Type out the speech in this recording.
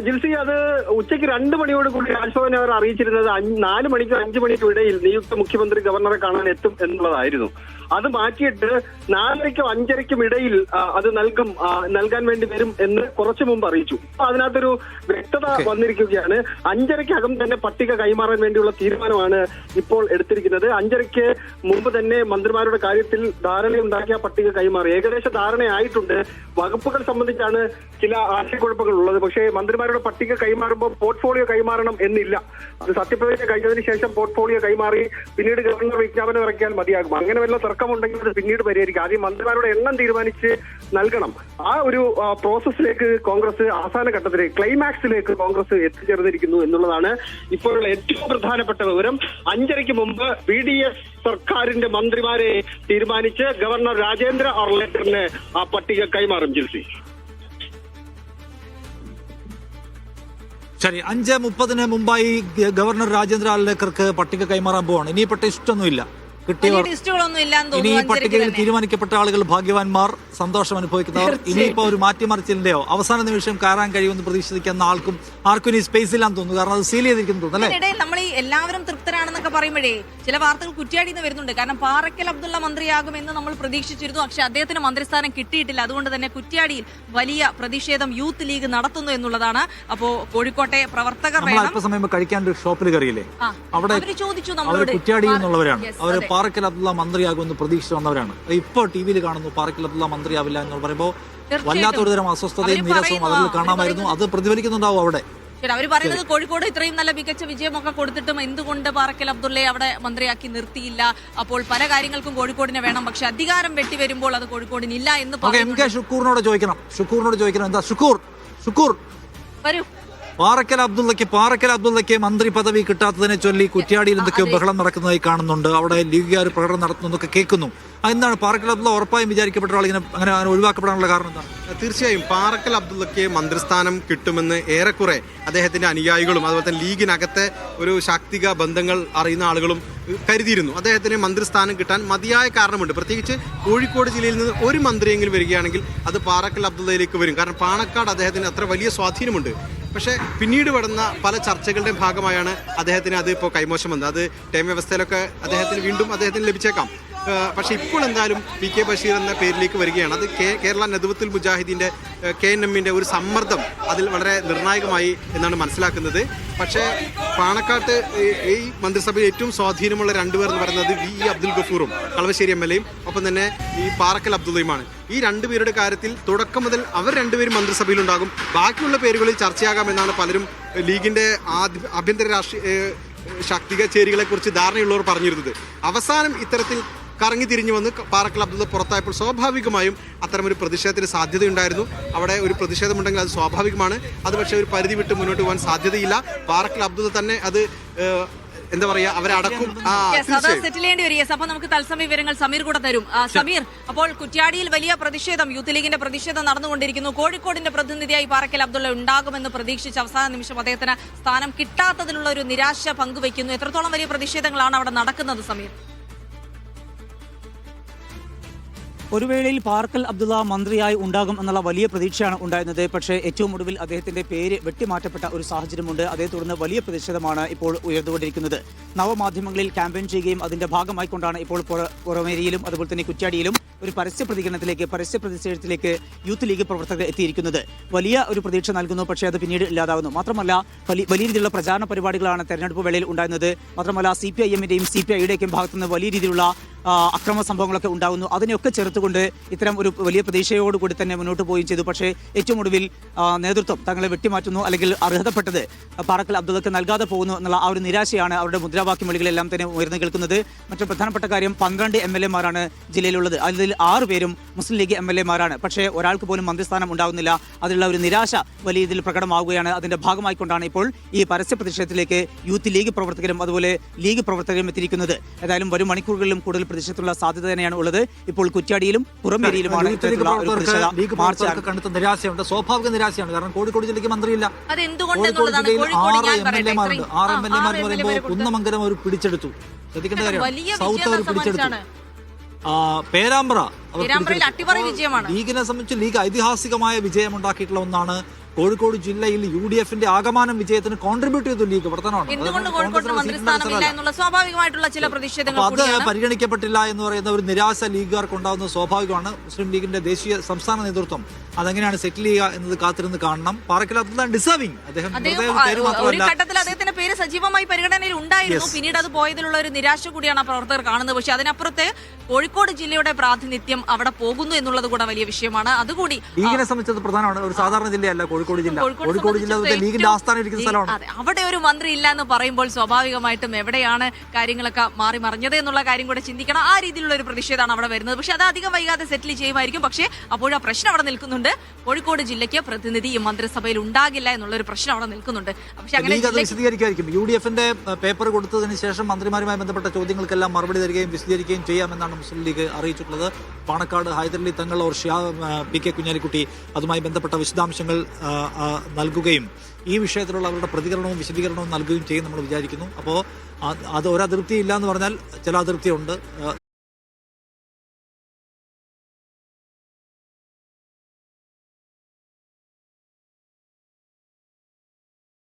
ജിൽസി, അത് ഉച്ചയ്ക്ക് 2 മണിയോട് കൂടി രാജ്ഭവൻ അവർ അറിയിച്ചിരുന്നത് 4 മണിക്കും 5 മണിക്കും ഇടയിൽ നിയുക്ത മുഖ്യമന്ത്രി ഗവർണറെ കാണാൻ എത്തും എന്നുള്ളതായിരുന്നു. അത് മാറ്റിയിട്ട് 4:30ക്കും 5:30ക്കും ഇടയിൽ അത് നൽകാൻ വേണ്ടി വരും എന്ന് കുറച്ചു മുമ്പ് അറിയിച്ചു. അപ്പൊ അതിനകത്തൊരു വ്യക്തത വന്നിരിക്കുകയാണ്. 5:30ക്കകം തന്നെ പട്ടിക കൈമാറാൻ വേണ്ടിയുള്ള തീരുമാനമാണ് ഇപ്പോൾ എടുത്തിരിക്കുന്നത്. 5:30ക്ക് മുമ്പ് തന്നെ മന്ത്രിമാരുടെ കാര്യത്തിൽ ധാരണയുണ്ടാക്കിയ പട്ടിക കൈമാറി. ഏകദേശ ധാരണയായിട്ടുണ്ട്. വകുപ്പുകൾ സംബന്ധിച്ചാണ് ചില ആശയക്കുഴപ്പങ്ങൾ ഉള്ളത്. പക്ഷേ മന്ത്രിമാരുടെ പട്ടിക കൈമാറുമ്പോൾ പോർട്ട്ഫോളിയോ കൈമാറണം എന്നില്ല. അത് സത്യപ്രതിജ്ഞ കഴിഞ്ഞതിന് ശേഷം പോർട്ട്ഫോളിയോ കൈമാറി പിന്നീട് ഗവർണർ വിജ്ഞാപനം ഇറക്കിയാൽ മതിയാകും. അങ്ങനെ വല്ല തർക്കമുണ്ടെങ്കിൽ അത് പിന്നീട് പരിഹരിക്കും. ആദ്യം മന്ത്രിമാരുടെ എണ്ണം തീരുമാനിച്ച് നൽകണം. ആ ഒരു പ്രോസസ്സിലേക്ക് കോൺഗ്രസ് അവസാന ഘട്ടത്തിലേക്ക് ക്ലൈമാക്സിലേക്ക് കോൺഗ്രസ് എത്തിച്ചേർന്നിരിക്കുന്നു എന്നുള്ളതാണ് ഇപ്പോഴുള്ള ഏറ്റവും പ്രധാനപ്പെട്ട വിവരം. 5:30ക്ക് മുമ്പ് BDS സർക്കാരിന്റെ മന്ത്രിമാരെ തീരുമാനിച്ച് ഗവർണർ രാജേന്ദ്ര അർലേക്കറിന് ആ പട്ടിക കൈമാറും. ജിൽസി, ശരി, 5:30 മുമ്പായി ഗവർണർ രാജേന്ദ്ര അർലേക്കർക്ക് പട്ടിക കൈമാറാൻ പോവാണ്. ഇനി ടെസ്റ്റൊന്നുമില്ല, കിട്ടിയവർ ഇനി ഈ പട്ടികയിൽ തീരുമാനിക്കപ്പെട്ട ആളുകൾ ഭാഗ്യവാന്മാർ, സന്തോഷം അനുഭവിക്കുന്നവർ. ഇനിയിപ്പോ ഒരു മാറ്റിമറിച്ചില്ലയോ അവസാന നിമിഷം കയറാൻ കഴിയുമെന്ന് പ്രതീക്ഷിക്കുന്ന ആർക്കും ഇനി സ്പേസ് ഇല്ലാന്ന് തോന്നുന്നു. കാരണം അത് സീൽ ചെയ്തിരിക്കുന്നു അല്ലേ? നമ്മൾ ഈ എല്ലാവരും തൃപ്തരാണെന്നൊക്കെ പറയുമ്പോഴേ ചില വാർത്തകൾ കുറ്റ്യാടിന്ന് വരുന്നുണ്ട്. കാരണം പാറക്കൽ അബ്ദുള്ള മന്ത്രിയാകുമെന്ന് നമ്മൾ പ്രതീക്ഷിച്ചിരുന്നു. പക്ഷെ അദ്ദേഹത്തിന് മന്ത്രിസ്ഥാനം കിട്ടിയിട്ടില്ല. അതുകൊണ്ട് തന്നെ കുറ്റ്യാടിയിൽ വലിയ പ്രതിഷേധം യൂത്ത് ലീഗ് നടത്തുന്നു എന്നുള്ളതാണ്. അപ്പോ കോഴിക്കോട്ടെ പ്രവർത്തകർ അല്പസമയം കഴിക്കാൻ ഒരു ഷോപ്പിൽ കയറിയില്ലേ, അവിടെ ചോദിച്ചു നമ്മളോട് കുറ്റ്യാടിയിൽ നിന്നുള്ളവരാണ്. അവർ പാറക്കൽ അബ്ദുള്ള മന്ത്രിയാകുമെന്ന് പ്രതീക്ഷിച്ച് വന്നവരാണ്. ഇപ്പൊ ടിവിയിൽ കാണുന്നു പാറക്കൽ അബ്ദുള്ള മന്ത്രിയാവില്ല എന്ന് പറയുമ്പോൾ വല്ലാത്തൊരു തരം അസ്വസ്ഥതയും നിരസവും അതിൽ കാണാമായിരുന്നു. അത് പ്രതിഫലിക്കുന്നുണ്ടാവും അവിടെ. അവർ പറയുന്നത് കോഴിക്കോട് ഇത്രയും നല്ല മികച്ച വിജയമൊക്കെ കൊടുത്തിട്ടും എന്തുകൊണ്ട് പാറക്കൽ അബ്ദുള്ളയെ അവിടെ മന്ത്രിയാക്കി നിർത്തിയില്ല? അപ്പോൾ പല കാര്യങ്ങൾക്കും കോഴിക്കോടിനെ വേണം, പക്ഷെ അധികാരം വെട്ടി വരുമ്പോൾ അത് കോഴിക്കോടിനില്ല എന്ന് പറയുന്നു. ഷുക്കൂറിനോട് ചോദിക്കണം. എന്താ ഷുക്കൂർ വരൂ. പാറക്കൽ അബ്ദുള്ളയ്ക്ക് മന്ത്രി പദവി കിട്ടാത്തതിനെ ചൊല്ലി കുറ്റ്യാടിയിൽ എന്തൊക്കെയോ ബഹളം നടക്കുന്നതായി കാണുന്നുണ്ട്. അവിടെ ലീഗുകാർ പ്രകടനം നടത്തുന്നതൊക്കെ കേൾക്കുന്നു. എന്താണ് പാറക്കൽ അബ്ദുള്ള ഉറപ്പായും വിചാരിക്കപ്പെട്ട ആൾ അങ്ങനെ ഒഴിവാക്കപ്പെടാനുള്ള കാരണം എന്താണ്? തീർച്ചയായും പാറക്കൽ അബ്ദുള്ളയ്ക്ക് മന്ത്രിസ്ഥാനം കിട്ടുമെന്ന് ഏറെക്കുറെ അദ്ദേഹത്തിന്റെ അനുയായികളും അതുപോലെ തന്നെ ലീഗിനകത്തെ ഒരു ശാക്തിക ബന്ധങ്ങൾ അറിയുന്ന ആളുകളും കരുതിയിരുന്നു. അദ്ദേഹത്തിന് മന്ത്രിസ്ഥാനം കിട്ടാൻ മതിയായ കാരണമുണ്ട്. പ്രത്യേകിച്ച് കോഴിക്കോട് ജില്ലയിൽ നിന്ന് ഒരു മന്ത്രിയെങ്കിലും വരികയാണെങ്കിൽ അത് പാറക്കൽ അബ്ദുള്ളയിലേക്ക് വരും. കാരണം പാണക്കാട് അദ്ദേഹത്തിന് അത്ര വലിയ സ്വാധീനമുണ്ട്. പക്ഷേ പിന്നീട് വരുന്ന പല ചർച്ചകളുടെയും ഭാഗമായാണ് അദ്ദേഹത്തിന് അത് ഇപ്പോൾ കൈമോശം വന്നത്. അത് ടൈം വ്യവസ്ഥയിലൊക്കെ അദ്ദേഹത്തിന് ലഭിച്ചേക്കാം. പക്ഷേ ഇപ്പോൾ എന്തായാലും PK ബഷീർ എന്ന പേരിലേക്ക് വരികയാണ്. അത് കേരള നദ്വത്തുൽ മുജാഹിദീൻ്റെ KNMന്റെ ഒരു സമ്മർദ്ദം അതിൽ വളരെ നിർണായകമായി എന്നാണ് മനസ്സിലാക്കുന്നത്. പക്ഷേ പാണക്കാട്ട് ഈ മന്ത്രിസഭയിൽ ഏറ്റവും സ്വാധീനമുള്ള 2 പേർ എന്ന് പറയുന്നത് VE അബ്ദുൽ ഗഫൂറും കളവശ്ശേരി MLA യും ഒപ്പം തന്നെ ഈ പാറക്കൽ അബ്ദുള്ളയുമാണ്. ഈ 2 പേരുടെ കാര്യത്തിൽ തുടക്കം മുതൽ അവർ 2 പേരും മന്ത്രിസഭയിലുണ്ടാകും. ബാക്കിയുള്ള പേരുകളിൽ ചർച്ചയാകാമെന്നാണ് പലരും ലീഗിന്റെ ആഭ്യന്തര രാഷ്ട്രീയ ശാക്തിക ചേരികളെ കുറിച്ച് ധാരണയുള്ളവർ പറഞ്ഞിരുന്നത്. അവസാനം ഇത്തരത്തിൽ കറങ്ങി തിരിഞ്ഞു വന്ന് പാറക്കൽ അബ്ദുള്ള പുറത്തായപ്പോൾ സ്വാഭാവികമായും അത്തരമൊരു പ്രതിഷേധത്തിന് സാധ്യതയുണ്ടായിരുന്നു. അവിടെ ഒരു പ്രതിഷേധമുണ്ടെങ്കിൽ അത് സ്വാഭാവികമാണ്. അത് പക്ഷേ ഒരു പരിധി വിട്ട് മുന്നോട്ട് പോകാൻ സാധ്യതയില്ല. പാറക്കൽ അബ്ദുള്ള തന്നെ അത് എന്താ പറയാ അവരെ അടക്കും സെറ്റിൽ ചെയ്യേണ്ടി വരിക. അപ്പൊ നമുക്ക് തത്സമയ വിവരങ്ങൾ സമീർ കൂടെ തരും. സമീർ, അപ്പോൾ കുറ്റ്യാടിയിൽ വലിയ പ്രതിഷേധം, യൂത്ത് ലീഗിന്റെ പ്രതിഷേധം നടന്നുകൊണ്ടിരിക്കുന്നു. കോഴിക്കോടിന്റെ പ്രതിനിധിയായി പാറക്കൽ അബ്ദുള്ള ഉണ്ടാകുമെന്ന് പ്രതീക്ഷിച്ച് അവസാന നിമിഷം അദ്ദേഹത്തിന് സ്ഥാനം കിട്ടാത്തതിലുള്ള ഒരു നിരാശ പങ്കുവയ്ക്കുന്നു. എത്രത്തോളം വലിയ പ്രതിഷേധങ്ങളാണ് അവിടെ നടക്കുന്നത് സമീർ? ഒരു വേളയിൽ പാറക്കൽ അബ്ദുള്ള മന്ത്രിയായി ഉണ്ടാകും എന്നുള്ള വലിയ പ്രതീക്ഷയാണ് ഉണ്ടായിരുന്നത്. പക്ഷേ ഏറ്റവും ഒടുവിൽ അദ്ദേഹത്തിന്റെ പേര് വെട്ടിമാറ്റപ്പെട്ട ഒരു സാഹചര്യമുണ്ട്. അതേ തുടർന്ന് വലിയ പ്രതിഷേധമാണ് ഇപ്പോൾ ഉയർന്നുകൊണ്ടിരിക്കുന്നത്. നവമാധ്യമങ്ങളിൽ ക്യാമ്പയിൻ ചെയ്യുകയും അതിന്റെ ഭാഗമായിക്കൊണ്ടാണ് ഇപ്പോൾ പുറമേരിയിലും അതുപോലെ തന്നെ കുറ്റ്യാടിയിലും ഒരു പരസ്യ പ്രതിഷേധത്തിലേക്ക് യൂത്ത് ലീഗ് പ്രവർത്തകർ എത്തിയിരിക്കുന്നത്. വലിയ ഒരു പ്രതീക്ഷ നൽകുന്നു, പക്ഷേ അത് പിന്നീട് ഇല്ലാതാവുന്നു. മാത്രമല്ല വലിയ രീതിയിലുള്ള പ്രചാരണ പരിപാടികളാണ് തെരഞ്ഞെടുപ്പ് വേളയിൽ ഉണ്ടായിരുന്നത്. മാത്രമല്ല CPIMന്റെയും CPIയുടെയും ഭാഗത്തുനിന്ന് വലിയ രീതിയിലുള്ള അക്രമ സംഭവങ്ങളൊക്കെ ഉണ്ടാകുന്നു. അതിനെയൊക്കെ ചേർത്തുകൊണ്ട് ഇത്തരം ഒരു വലിയ പ്രതീക്ഷയോടുകൂടി തന്നെ മുന്നോട്ട് പോവുകയും ചെയ്തു. പക്ഷേ ഏറ്റവും ഒടുവിൽ നേതൃത്വം തങ്ങളെ വെട്ടിമാറ്റുന്നു, അല്ലെങ്കിൽ അർഹതപ്പെട്ടത് പാറക്കൽ അബ്ദുള്ളക്ക് നൽകാതെ പോകുന്നു എന്നുള്ള ആ ഒരു നിരാശയാണ് അവരുടെ മുദ്രാവാക്യം വിളികളെല്ലാം തന്നെ ഉയർന്നു കേൾക്കുന്നത്. മറ്റൊരു പ്രധാനപ്പെട്ട കാര്യം 12 MLA-മാരാണ് ജില്ലയിലുള്ളത്. അതിൽ 6 പേരും മുസ്ലിം ലീഗ് MLA-മാരാണ്. പക്ഷേ ഒരാൾക്ക് പോലും മന്ത്രിസ്ഥാനം ഉണ്ടാകുന്നില്ല. അതിലുള്ള ഒരു നിരാശ വലിയ രീതിയിൽ പ്രകടമാവുകയാണ്. അതിന്റെ ഭാഗമായിക്കൊണ്ടാണ് ഇപ്പോൾ ഈ പരസ്യ പ്രതിഷേധത്തിലേക്ക് യൂത്ത് ലീഗ് പ്രവർത്തകരും അതുപോലെ ലീഗ് പ്രവർത്തകരും എത്തിയിരിക്കുന്നത്. ഏതായാലും വരും മണിക്കൂറുകളിലും കൂടുതൽ പ്രതിഷേധത്തിലുള്ള സാധ്യത തന്നെയാണ് ഉള്ളത്. ഇപ്പോൾ കുറ്റ്യാടിയിലും പുറമേരിയിലുമാണ് കണ്ടെത്ത നിരാശയുണ്ട്. സ്വാഭാവിക നിരാശയാണ്. കാരണം കോഴിക്കോട് ജില്ലയ്ക്ക് മന്ത്രിയില്ല. കോഴിക്കോട് ജില്ലയിൽ 6 MLA-മാരുണ്ട്. 6 MLA-മാർ പറയുമ്പോൾ കുന്നമംഗലം അവർ പിടിച്ചെടുത്തു. ശ്രദ്ധിക്കേണ്ട കാര്യം, സൗത്ത് അവർ പിടിച്ചെടുത്തു. പേരാമ്പ്ര ലീഗിനെ സംബന്ധിച്ച് ലീഗ് ഐതിഹാസികമായ വിജയമുണ്ടാക്കിയിട്ടുള്ള ഒന്നാണ്. കോഴിക്കോട് ജില്ലയിൽ UDF-ന്റെ ആകമാനം വിജയത്തിന് കോൺട്രിബ്യൂട്ട് ചെയ്തു ലീഗ് വർത്തനമാണ്. എന്തുകൊണ്ട് കോഴിക്കോടിന് മന്ത്രിസ്ഥാനമില്ല എന്നുള്ള സ്വാഭാവികമായിട്ടുള്ള ചില പ്രതിഷേധങ്ങൾ അത് പരിഗണിക്കപ്പെട്ടില്ല എന്ന് പറയുന്ന ഒരു നിരാശ ലീഗുകാർക്ക് ഉണ്ടാകുന്നത് സ്വാഭാവികമാണ്. മുസ്ലിം ലീഗിന്റെ ദേശീയ സംസ്ഥാന നേതൃത്വം അതെങ്ങനെയാണ് സെറ്റിൽ ചെയ്യുക എന്നത് കാത്തിരുന്ന് കാണണം. പാറക്കൽ അബ്ദുള്ള ഡിസേർവിംഗ് അദ്ദേഹം ഒരു ഘട്ടത്തിൽ അദ്ദേഹത്തിന്റെ പേര് സജീവമായി പരിഗണനയിൽ ഉണ്ടായിരുന്നു. പിന്നീട് അത് പോയതിലുള്ള ഒരു നിരാശ കൂടിയാണ് ആ പ്രവർത്തകർ കാണുന്നത്. പക്ഷെ അതിനപ്പുറത്ത് കോഴിക്കോട് ജില്ലയുടെ പ്രാതിനിധ്യം അവിടെ പോകുന്നു എന്നുള്ളത് കൂടെ വലിയ വിഷയമാണ്. അതുകൂടി ലീഗിനെ സംബന്ധിച്ചത് പ്രധാനമാണ്. ഒരു സാധാരണ ജില്ലയല്ല കോഴിക്കോട് ജില്ല. കോഴിക്കോട് ജില്ല ലീഗിന്റെ ആസ്ഥാനം ഇരിക്കുന്ന സ്ഥലമാണ്. അതെ, അവിടെ ഒരു മന്ത്രി ഇല്ല എന്ന് പറയുമ്പോൾ സ്വാഭാവികമായിട്ടും എവിടെയാണ് കാര്യങ്ങളൊക്കെ മാറി മറിഞ്ഞത് എന്നുള്ള കാര്യം കൂടെ ചിന്തിക്കണം. ആ രീതിയിലുള്ള ഒരു പ്രതിഷേധമാണ് അവിടെ വരുന്നത്. പക്ഷെ അത് അധികം വൈകാതെ സെറ്റിൽ ചെയ്യുമായിരിക്കും. പക്ഷേ അപ്പോഴും ആ പ്രശ്നം അവിടെ നിൽക്കുന്നുണ്ട്. കോഴിക്കോട് ജില്ലയ്ക്ക് പ്രതിനിധി ഈ മന്ത്രിസഭയിൽ ഉണ്ടാകില്ല എന്നുള്ള ഒരു പ്രശ്നം അവിടെ നിൽക്കുന്നുണ്ട്. പക്ഷേ അങ്ങനെ വിശദീകരിക്കുമായിരിക്കും. UDF-ന്റെ പേപ്പർ കൊടുത്തതിന് ശേഷം മന്ത്രിമാരുമായി ബന്ധപ്പെട്ട ചോദ്യങ്ങൾക്കെല്ലാം മറുപടി തരികയും വിശദീകരിക്കുകയും ചെയ്യാമെന്നാണ് മുസ്ലിം ലീഗ് അറിയിച്ചിട്ടുള്ളത്. പാണക്കാട് ഹൈദരലി തങ്ങൾ PK കുഞ്ഞാലിക്കുട്ടി അതുമായി ബന്ധപ്പെട്ട വിശദാംശങ്ങൾ നൽകുകയും ഈ വിഷയത്തിലുള്ള അവരുടെ പ്രതികരണവും വിശദീകരണവും നൽകുകയും ചെയ്യും നമ്മൾ വിചാരിക്കുന്നു. അപ്പോൾ അത് ഒരതിർത്തി ഇല്ല എന്ന് പറഞ്ഞാൽ ചില അതിർത്തിയുണ്ട്.